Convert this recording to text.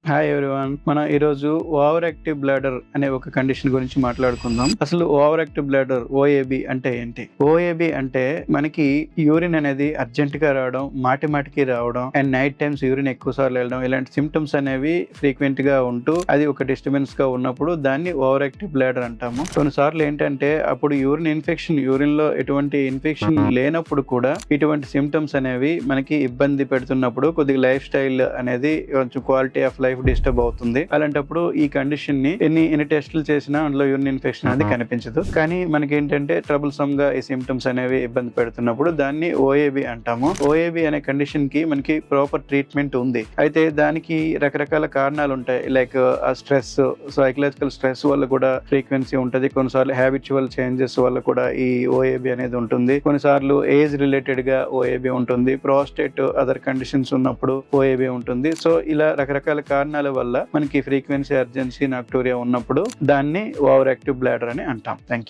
Hi everyone. మనం ఈరోజు over active bladder అనే ఒక కండిషన్ గురించి మాట్లాడుకుందాం. అసలు ఓవర్ యాక్టివ్ బ్లాడర్ ఓఏబి అంటే ఏంటి? ఓఏబి అంటే మనకి యూరిన్ అనేది అర్జెంట్ గా రావడం, మాటికి రావడం అండ్ నైట్ టైమ్స్ యూరిన్ ఎక్కువ సార్లు వెళ్ళడం, ఇలాంటి సిమ్టమ్స్ అనేవి ఫ్రీక్వెంట్ గా ఉంటూ అది ఒక డిస్టర్బెన్స్ గా ఉన్నప్పుడు దాన్ని ఓవర్ యాక్టివ్ బ్లాడర్ అంటాము. కొన్నిసార్లు ఏంటంటే అప్పుడు యూరిన్ లో ఎటువంటి ఇన్ఫెక్షన్ లేనప్పుడు కూడా ఇటువంటి సిమ్టమ్స్ అనేవి మనకి ఇబ్బంది పెడుతున్నప్పుడు కొద్దిగా లైఫ్ స్టైల్ అనేది కొంచెం క్వాలిటీ ఆఫ్ లైఫ్ డిస్టర్బ్ అవుతుంది. అలాంటప్పుడు ఈ కండిషన్ ని ఎన్ని టెస్టులు చేసినా అందులో యూరిన్ ఇన్ఫెక్షన్ అనేది కనిపించదు. కానీ మనకి ఏంటంటే ట్రబుల్ సమ్ గా ఈ సిమ్టమ్స్ అనేవి ఇబ్బంది పెడుతున్నప్పుడు దాన్ని ఓఏబి అంటాము. ఓఏబి అనే కండిషన్ కి మనకి ప్రాపర్ ట్రీట్మెంట్ ఉంది. అయితే దానికి రకరకాల కారణాలు ఉంటాయి. లైక్ స్ట్రెస్, సైకలాజికల్ స్ట్రెస్ వల్ల కూడా ఫ్రీక్వెన్సీ ఉంటుంది. కొన్నిసార్లు హ్యాబిచువల్ చేంజెస్ వల్ల కూడా ఈ ఓఏబి అనేది ఉంటుంది. కొన్నిసార్లు ఏజ్ రిలేటెడ్ గా ఓఏబి ఉంటుంది. ప్రోస్టేట్ అదర్ కండిషన్స్ ఉన్నప్పుడు ఓఏబి ఉంటుంది. సో ఇలా రకరకాల కారణాల వల్ల మనకి ఫ్రీక్వెన్సీ అర్జెన్సీ నాక్టూరియా ఉన్నప్పుడు దాన్ని ఓవర్ యాక్టివ్ బ్లాడర్ అని అంటాం. Thank you.